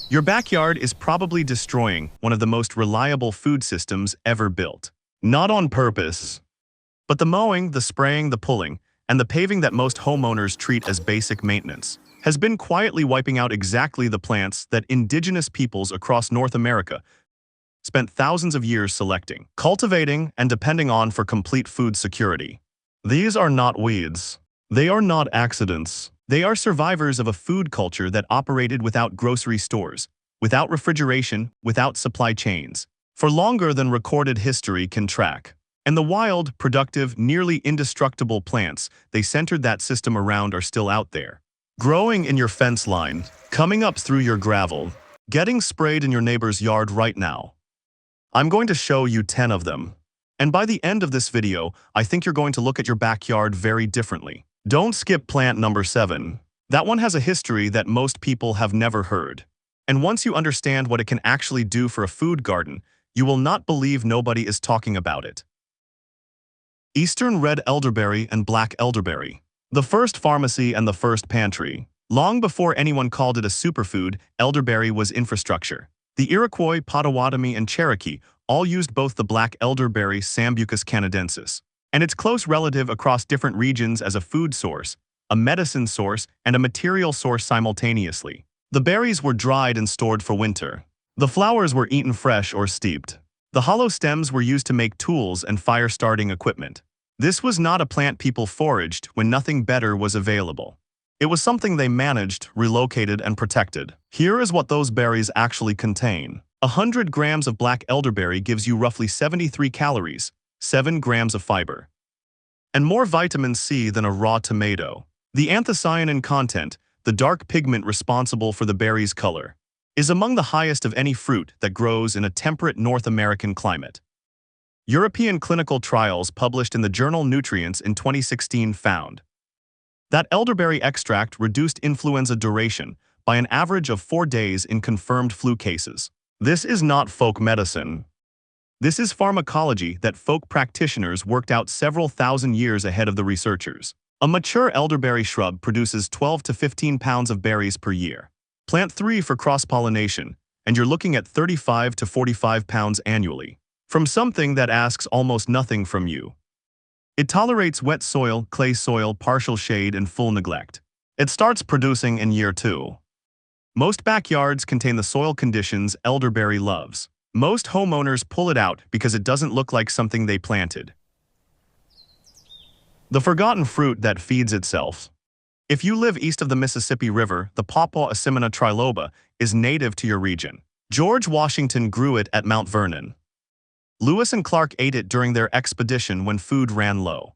Your backyard is probably destroying one of the most reliable food systems ever built. Not on purpose, but the mowing, the spraying, the pulling, and the paving that most homeowners treat as basic maintenance has been quietly wiping out exactly the plants that indigenous peoples across North America spent thousands of years selecting, cultivating, and depending on for complete food security. These are not weeds. They are not accidents. They are survivors of a food culture that operated without grocery stores, without refrigeration, without supply chains, for longer than recorded history can track. And the wild, productive, nearly indestructible plants they centered that system around are still out there. Growing in your fence line, coming up through your gravel, getting sprayed in your neighbor's yard right now. I'm going to show you 10 of them. And by the end of this video, I think you're going to look at your backyard very differently. Don't skip plant number 7. That one has a history that most people have never heard. And once you understand what it can actually do for a food garden, you will not believe nobody is talking about it. Eastern red elderberry and black elderberry. The first pharmacy and the first pantry. Long before anyone called it a superfood, elderberry was infrastructure. The Iroquois, Potawatomi, and Cherokee all used both the black elderberry Sambucus canadensis and its close relative across different regions as a food source, a medicine source, and a material source simultaneously. The berries were dried and stored for winter. The flowers were eaten fresh or steeped. The hollow stems were used to make tools and fire-starting equipment. This was not a plant people foraged when nothing better was available. It was something they managed, relocated, and protected. Here is what those berries actually contain. 100 grams of black elderberry gives you roughly 73 calories, 7 grams of fiber, and more vitamin C than a raw tomato. The anthocyanin content, the dark pigment responsible for the berry's color, is among the highest of any fruit that grows in a temperate North American climate. European clinical trials published in the journal Nutritious in 2016 found that elderberry extract reduced influenza duration by an average of 4 days in confirmed flu cases. This is not folk medicine. This is pharmacology that folk practitioners worked out several thousand years ahead of the researchers. A mature elderberry shrub produces 12 to 15 pounds of berries per year. Plant 3 for cross-pollination, and you're looking at 35 to 45 pounds annually, from something that asks almost nothing from you. It tolerates wet soil, clay soil, partial shade, and full neglect. It starts producing in year 2. Most backyards contain the soil conditions elderberry loves. Most homeowners pull it out because it doesn't look like something they planted. The forgotten fruit that feeds itself. If you live east of the Mississippi River, the pawpaw Asimina triloba is native to your region. George Washington grew it at Mount Vernon. Lewis and Clark ate it during their expedition when food ran low.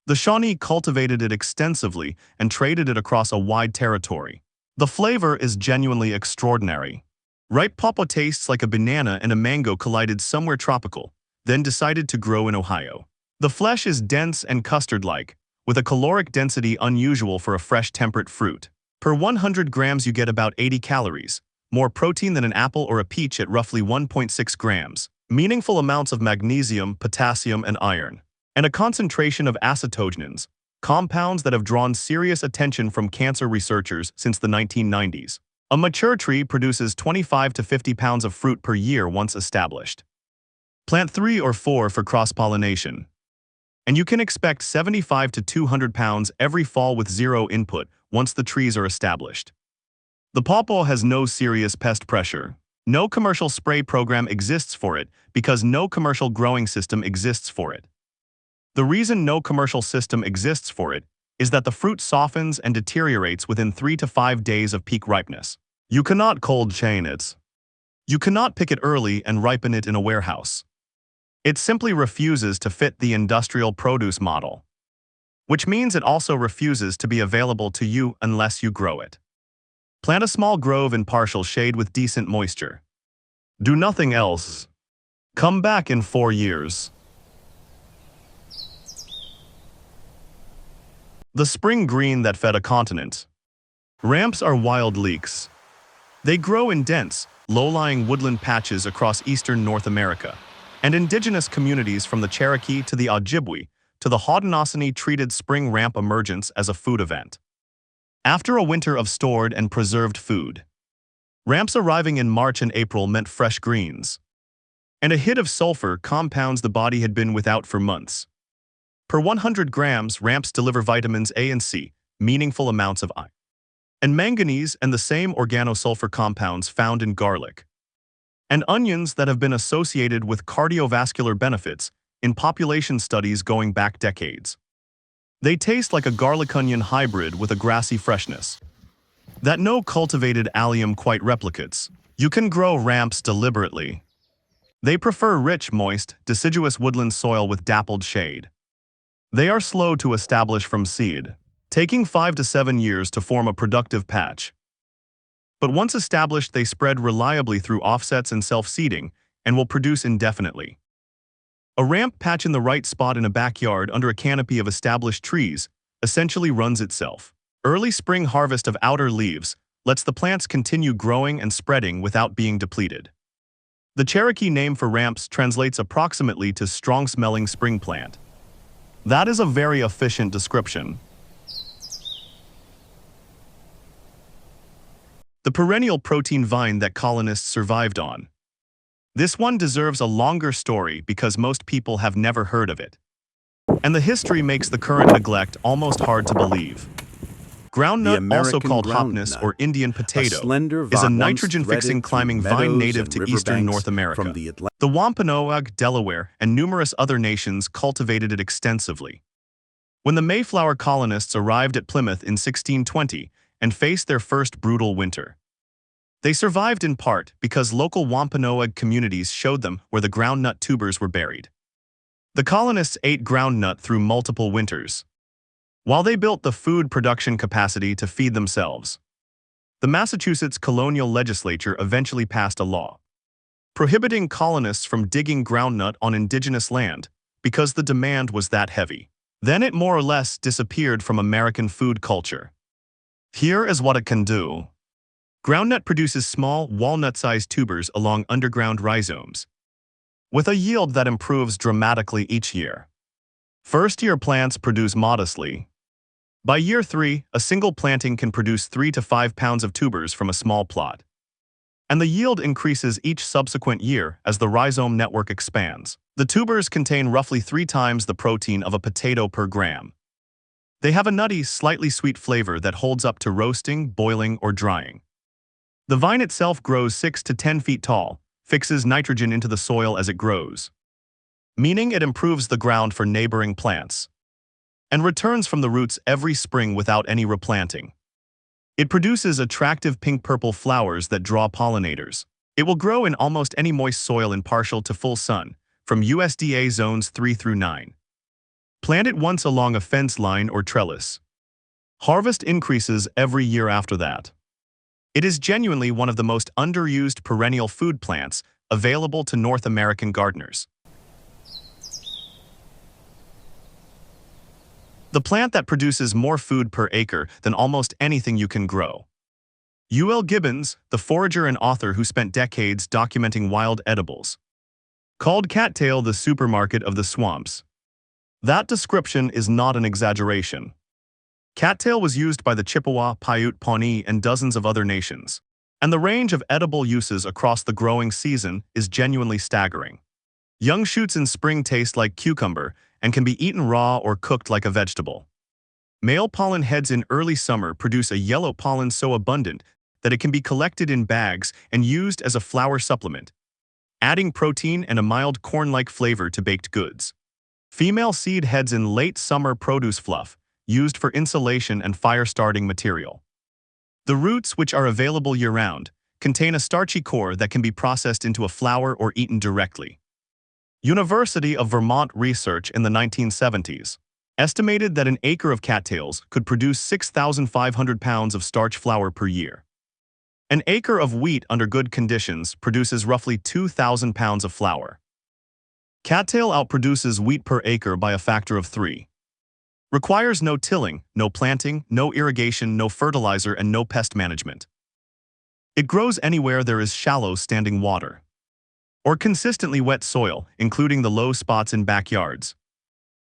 The Shawnee cultivated it extensively and traded it across a wide territory. The flavor is genuinely extraordinary. Ripe pawpaw tastes like a banana and a mango collided somewhere tropical, then decided to grow in Ohio. The flesh is dense and custard-like, with a caloric density unusual for a fresh temperate fruit. Per 100 grams you get about 80 calories, more protein than an apple or a peach at roughly 1.6 grams. Meaningful amounts of magnesium, potassium, and iron, and a concentration of acetogenins, compounds that have drawn serious attention from cancer researchers since the 1990s. A mature tree produces 25 to 50 pounds of fruit per year once established. Plant 3 or 4 for cross-pollination, and you can expect 75 to 200 pounds every fall with zero input once the trees are established. The pawpaw has no serious pest pressure. No commercial spray program exists for it because no commercial growing system exists for it. The reason no commercial system exists for it is that the fruit softens and deteriorates within 3 to 5 days of peak ripeness. You cannot cold chain it. You cannot pick it early and ripen it in a warehouse. It simply refuses to fit the industrial produce model, which means it also refuses to be available to you unless you grow it. Plant a small grove in partial shade with decent moisture. Do nothing else. Come back in 4 years. The spring green that fed a continent. Ramps are wild leeks. They grow in dense, low-lying woodland patches across eastern North America, and indigenous communities from the Cherokee to the Ojibwe to the Haudenosaunee treated spring ramp emergence as a food event. After a winter of stored and preserved food, Ramps arriving in March and April meant fresh greens. And a hit of sulfur compounds the body had been without for months. Per 100 grams, ramps deliver vitamins A and C, meaningful amounts of iron, and manganese and the same organosulfur compounds found in garlic and onions that have been associated with cardiovascular benefits in population studies going back decades. They taste like a garlic-onion hybrid with a grassy freshness that no cultivated allium quite replicates. You can grow ramps deliberately. They prefer rich, moist, deciduous woodland soil with dappled shade. They are slow to establish from seed, taking 5 to 7 years to form a productive patch. But once established, they spread reliably through offsets and self-seeding and will produce indefinitely. A ramp patch in the right spot in a backyard under a canopy of established trees essentially runs itself. Early spring harvest of outer leaves lets the plants continue growing and spreading without being depleted. The Cherokee name for ramps translates approximately to strong-smelling spring plant. That is a very efficient description. The perennial protein vine that colonists survived on. This one deserves a longer story because most people have never heard of it. And the history makes the current neglect almost hard to believe. Groundnut, also called hopnus or Indian potato, is a nitrogen-fixing climbing vine native to eastern North America. The Wampanoag, Delaware, and numerous other nations cultivated it extensively. When the Mayflower colonists arrived at Plymouth in 1620 and faced their first brutal winter, they survived in part because local Wampanoag communities showed them where the groundnut tubers were buried. The colonists ate groundnut through multiple winters, while they built the food production capacity to feed themselves. The Massachusetts colonial legislature eventually passed a law prohibiting colonists from digging groundnut on indigenous land because the demand was that heavy. Then it more or less disappeared from American food culture. Here is what it can do. Groundnut produces small, walnut-sized tubers along underground rhizomes, with a yield that improves dramatically each year. First-year plants produce modestly. By year 3, a single planting can produce 3 to 5 pounds of tubers from a small plot. And the yield increases each subsequent year as the rhizome network expands. The tubers contain roughly 3 times the protein of a potato per gram. They have a nutty, slightly sweet flavor that holds up to roasting, boiling, or drying. The vine itself grows 6 to 10 feet tall, fixes nitrogen into the soil as it grows, meaning it improves the ground for neighboring plants, and returns from the roots every spring without any replanting. It produces attractive pink-purple flowers that draw pollinators. It will grow in almost any moist soil in partial to full sun, from USDA zones 3 through 9. Plant it once along a fence line or trellis. Harvest increases every year after that. It is genuinely one of the most underused perennial food plants available to North American gardeners. The plant that produces more food per acre than almost anything you can grow. U.L. Gibbons, the forager and author who spent decades documenting wild edibles, called cattail the supermarket of the swamps. That description is not an exaggeration. Cattail was used by the Chippewa, Paiute, Pawnee, and dozens of other nations, and the range of edible uses across the growing season is genuinely staggering. Young shoots in spring taste like cucumber and can be eaten raw or cooked like a vegetable. Male pollen heads in early summer produce a yellow pollen so abundant that it can be collected in bags and used as a flour supplement, adding protein and a mild corn-like flavor to baked goods. Female seed heads in late summer produce fluff, used for insulation and fire-starting material. The roots, which are available year-round, contain a starchy core that can be processed into a flour or eaten directly. University of Vermont research in the 1970s estimated that an acre of cattails could produce 6,500 pounds of starch flour per year. An acre of wheat under good conditions produces roughly 2,000 pounds of flour. Cattail outproduces wheat per acre by a factor of 3. Requires no tilling, no planting, no irrigation, no fertilizer, and no pest management. It grows anywhere there is shallow standing water or consistently wet soil, including the low spots in backyards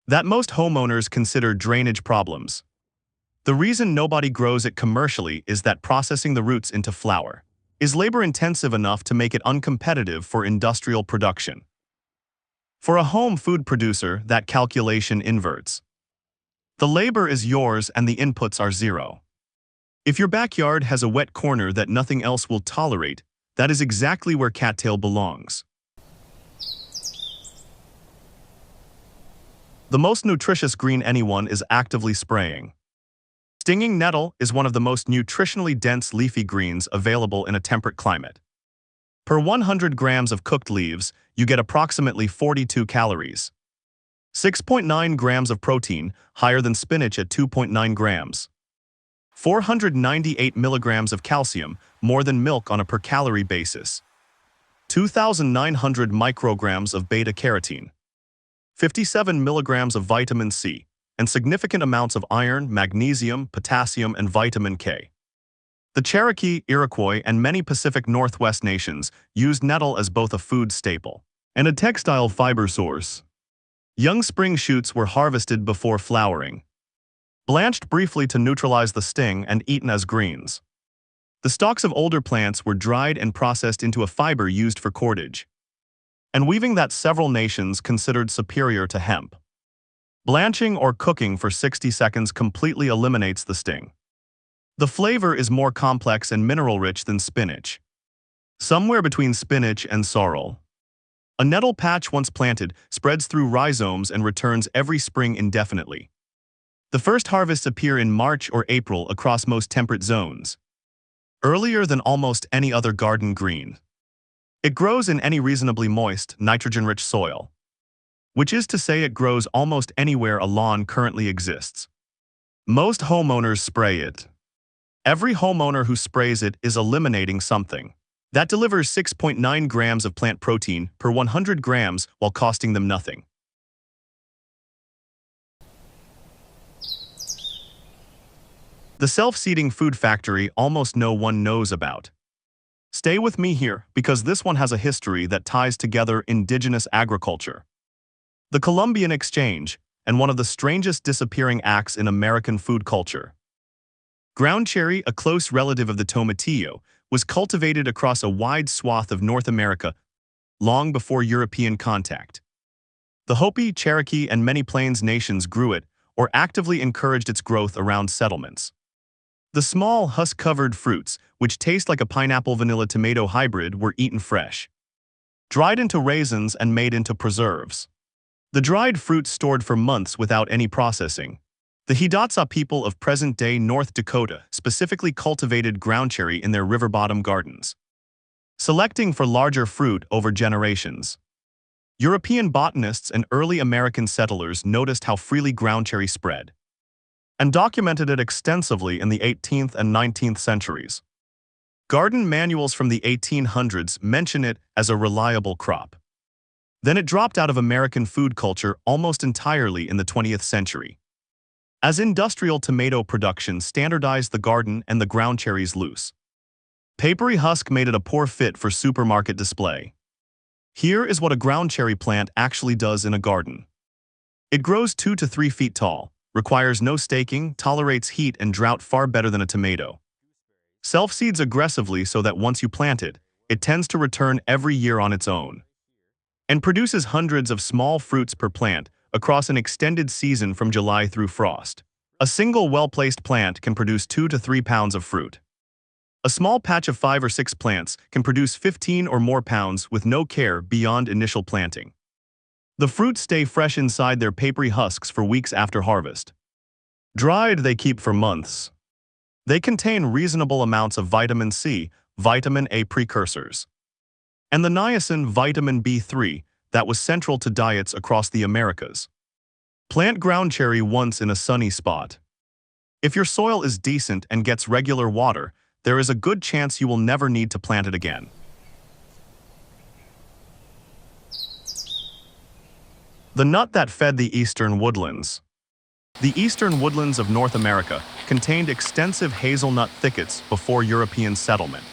that most homeowners consider drainage problems. The reason nobody grows it commercially is that processing the roots into flour is labor-intensive enough to make it uncompetitive for industrial production. For a home food producer, that calculation inverts. The labor is yours and the inputs are zero. If your backyard has a wet corner that nothing else will tolerate, that is exactly where cattail belongs. The most nutritious green anyone is actively spraying. Stinging nettle is one of the most nutritionally dense leafy greens available in a temperate climate. Per 100 grams of cooked leaves, you get approximately 42 calories. 6.9 grams of protein, higher than spinach at 2.9 grams. 498 milligrams of calcium, more than milk on a per-calorie basis. 2,900 micrograms of beta-carotene. 57 milligrams of vitamin C, and significant amounts of iron, magnesium, potassium, and vitamin K. The Cherokee, Iroquois, and many Pacific Northwest nations used nettle as both a food staple and a textile fiber source. Young spring shoots were harvested before flowering, blanched briefly to neutralize the sting and eaten as greens. The stalks of older plants were dried and processed into a fiber used for cordage and weaving that several nations considered superior to hemp. Blanching or cooking for 60 seconds completely eliminates the sting. The flavor is more complex and mineral-rich than spinach, somewhere between spinach and sorrel. A nettle patch once planted spreads through rhizomes and returns every spring indefinitely. The first harvests appear in March or April across most temperate zones, earlier than almost any other garden green. It grows in any reasonably moist, nitrogen-rich soil, which is to say it grows almost anywhere a lawn currently exists. Most homeowners spray it. Every homeowner who sprays it is eliminating something. That delivers 6.9 grams of plant protein per 100 grams while costing them nothing. The self-seeding food factory almost no one knows about. Stay with me here, because this one has a history that ties together indigenous agriculture, the Columbian Exchange, and one of the strangest disappearing acts in American food culture. Ground cherry, a close relative of the tomatillo, was cultivated across a wide swath of North America long before European contact. The Hopi, Cherokee, and many Plains nations grew it or actively encouraged its growth around settlements. The small, husk-covered fruits, which taste like a pineapple-vanilla-tomato hybrid, were eaten fresh, dried into raisins, and made into preserves. The dried fruit stored for months without any processing. The Hidatsa people of present-day North Dakota specifically cultivated ground cherry in their river-bottom gardens, selecting for larger fruit over generations. European botanists and early American settlers noticed how freely ground cherry spread and documented it extensively in the 18th and 19th centuries. Garden manuals from the 1800s mention it as a reliable crop. Then it dropped out of American food culture almost entirely in the 20th century, as industrial tomato production standardized the garden and the ground cherry's loose, papery husk made it a poor fit for supermarket display. Here is what a ground cherry plant actually does in a garden. It grows 2 to 3 feet tall, requires no staking, tolerates heat and drought far better than a tomato. Self-seeds aggressively so that once you plant it, it tends to return every year on its own, and produces hundreds of small fruits per plant across an extended season from July through frost. A single well-placed plant can produce 2 to 3 pounds of fruit. A small patch of 5 or 6 plants can produce 15 or more pounds with no care beyond initial planting. The fruits stay fresh inside their papery husks for weeks after harvest. Dried, they keep for months. They contain reasonable amounts of vitamin C, vitamin A precursors, and the niacin vitamin B3 that was central to diets across the Americas. Plant ground cherry once in a sunny spot. If your soil is decent and gets regular water, there is a good chance you will never need to plant it again. The nut that fed the eastern woodlands. The eastern woodlands of North America contained extensive hazelnut thickets before European settlement,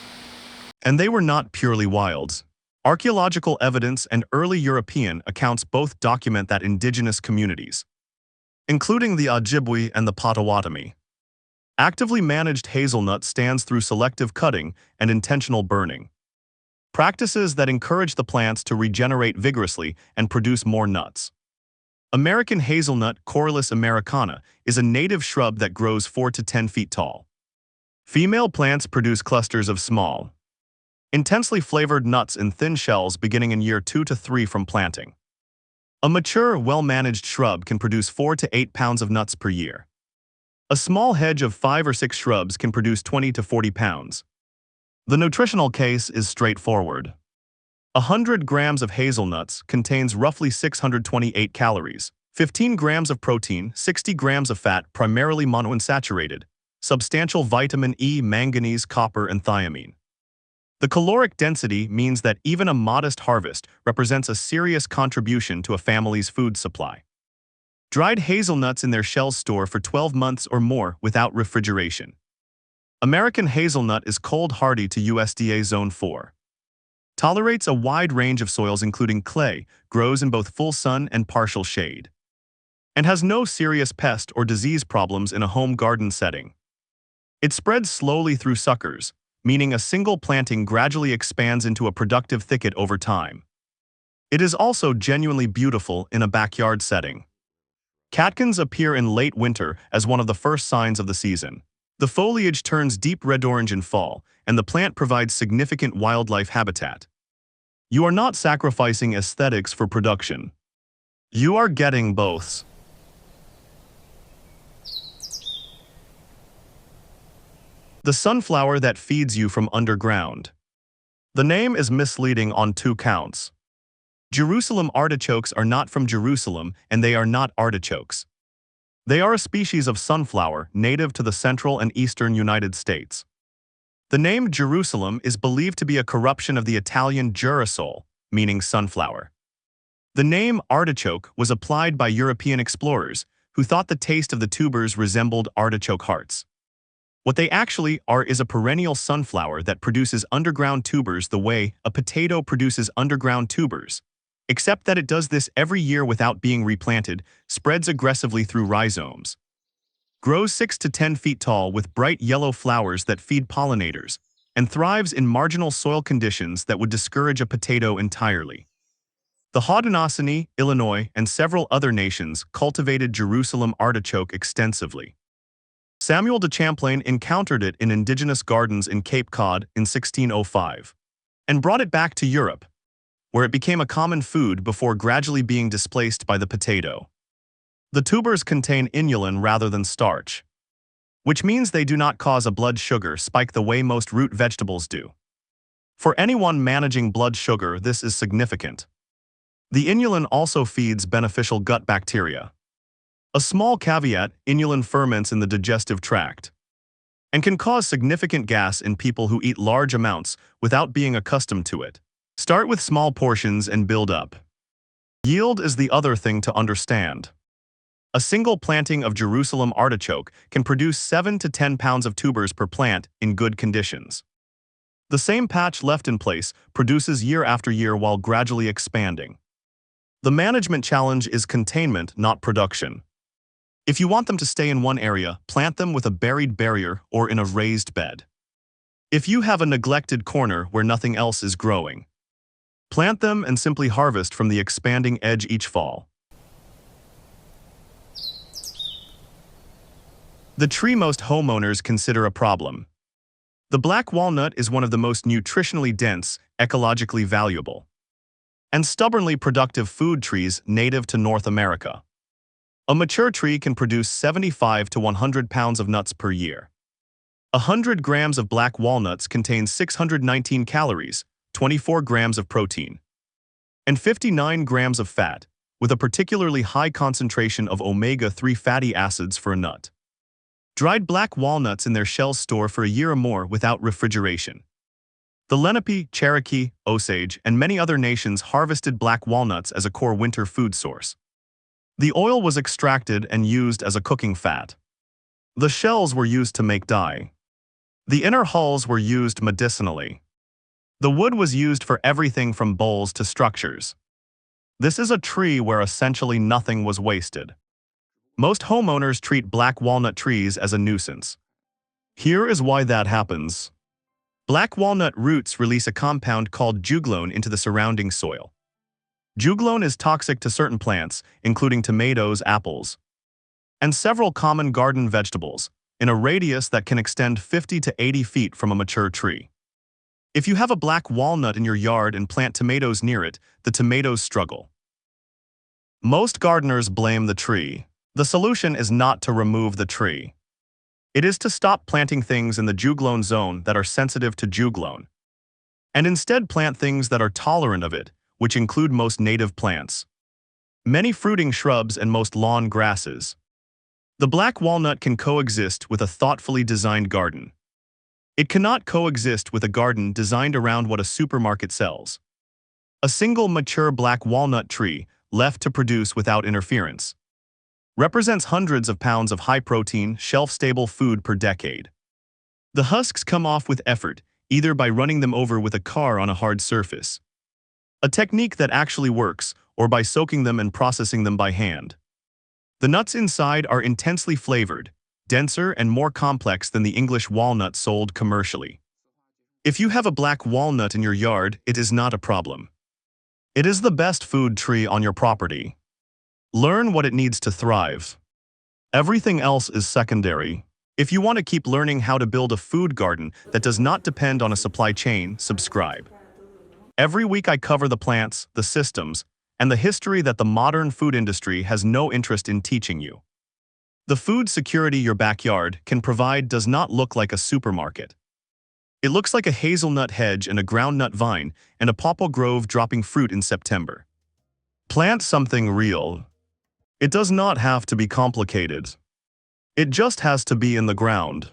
and they were not purely wilds. Archaeological evidence and early European accounts both document that indigenous communities, including the Ojibwe and the Potawatomi, Actively managed hazelnut stands through selective cutting and intentional burning, practices that encourage the plants to regenerate vigorously and produce more nuts. American hazelnut, Corylus americana, is a native shrub that grows 4 to 10 feet tall. Female plants produce clusters of small, intensely flavored nuts in thin shells beginning in year 2 to 3 from planting. A mature, well-managed shrub can produce 4 to 8 pounds of nuts per year. A small hedge of 5 or 6 shrubs can produce 20 to 40 pounds. The nutritional case is straightforward. 100 grams of hazelnuts contains roughly 628 calories, 15 grams of protein, 60 grams of fat, primarily monounsaturated, substantial vitamin E, manganese, copper, and thiamine. The caloric density means that even a modest harvest represents a serious contribution to a family's food supply. Dried hazelnuts in their shells store for 12 months or more without refrigeration. American hazelnut is cold hardy to USDA Zone 4. Tolerates a wide range of soils including clay, grows in both full sun and partial shade, and has no serious pest or disease problems in a home garden setting. It spreads slowly through suckers, meaning a single planting gradually expands into a productive thicket over time. It is also genuinely beautiful in a backyard setting. Catkins appear in late winter as one of the first signs of the season. The foliage turns deep red-orange in fall, and the plant provides significant wildlife habitat. You are not sacrificing aesthetics for production. You are getting both. The sunflower that feeds you from underground. The name is misleading on 2 counts. Jerusalem artichokes are not from Jerusalem, and they are not artichokes. They are a species of sunflower native to the central and eastern United States. The name Jerusalem is believed to be a corruption of the Italian girasole, meaning sunflower. The name artichoke was applied by European explorers who thought the taste of the tubers resembled artichoke hearts. What they actually are is a perennial sunflower that produces underground tubers the way a potato produces underground tubers, except that it does this every year without being replanted, spreads aggressively through rhizomes, grows 6 to 10 feet tall with bright yellow flowers that feed pollinators, and thrives in marginal soil conditions that would discourage a potato entirely. The Haudenosaunee, Illinois, and several other nations cultivated Jerusalem artichoke extensively. Samuel de Champlain encountered it in indigenous gardens in Cape Cod in 1605, and brought it back to Europe, where it became a common food before gradually being displaced by the potato. The tubers contain inulin rather than starch, which means they do not cause a blood sugar spike the way most root vegetables do. For anyone managing blood sugar, this is significant. The inulin also feeds beneficial gut bacteria. A small caveat, inulin ferments in the digestive tract and can cause significant gas in people who eat large amounts without being accustomed to it. Start with small portions and build up. Yield is the other thing to understand. A single planting of Jerusalem artichoke can produce 7 to 10 pounds of tubers per plant in good conditions. The same patch left in place produces year after year while gradually expanding. The management challenge is containment, not production. If you want them to stay in one area, plant them with a buried barrier or in a raised bed. If you have a neglected corner where nothing else is growing, plant them and simply harvest from the expanding edge each fall. The tree most homeowners consider a problem. The black walnut is one of the most nutritionally dense, ecologically valuable, and stubbornly productive food trees native to North America. A mature tree can produce 75 to 100 pounds of nuts per year. 100 grams of black walnuts contains 619 calories, 24 grams of protein, and 59 grams of fat, with a particularly high concentration of omega-3 fatty acids for a nut. Dried black walnuts in their shells store for a year or more without refrigeration. The Lenape, Cherokee, Osage, and many other nations harvested black walnuts as a core winter food source. The oil was extracted and used as a cooking fat. The shells were used to make dye. The inner hulls were used medicinally. The wood was used for everything from bowls to structures. This is a tree where essentially nothing was wasted. Most homeowners treat black walnut trees as a nuisance. Here is why that happens. Black walnut roots release a compound called juglone into the surrounding soil. Juglone is toxic to certain plants, including tomatoes, apples, and several common garden vegetables, in a radius that can extend 50 to 80 feet from a mature tree. If you have a black walnut in your yard and plant tomatoes near it, the tomatoes struggle. Most gardeners blame the tree. The solution is not to remove the tree. It is to stop planting things in the juglone zone that are sensitive to juglone, and instead plant things that are tolerant of it, which include most native plants, many fruiting shrubs, and most lawn grasses. The black walnut can coexist with a thoughtfully designed garden. It cannot coexist with a garden designed around what a supermarket sells. A single mature black walnut tree, left to produce without interference, represents hundreds of pounds of high-protein, shelf-stable food per decade. The husks come off with effort, either by running them over with a car on a hard surface, a technique that actually works, or by soaking them and processing them by hand. The nuts inside are intensely flavored, denser and more complex than the English walnut sold commercially. If you have a black walnut in your yard, it is not a problem. It is the best food tree on your property. Learn what it needs to thrive. Everything else is secondary. If you want to keep learning how to build a food garden that does not depend on a supply chain, subscribe. Every week I cover the plants, the systems, and the history that the modern food industry has no interest in teaching you. The food security your backyard can provide does not look like a supermarket. It looks like a hazelnut hedge and a groundnut vine and a pawpaw grove dropping fruit in September. Plant something real. It does not have to be complicated. It just has to be in the ground.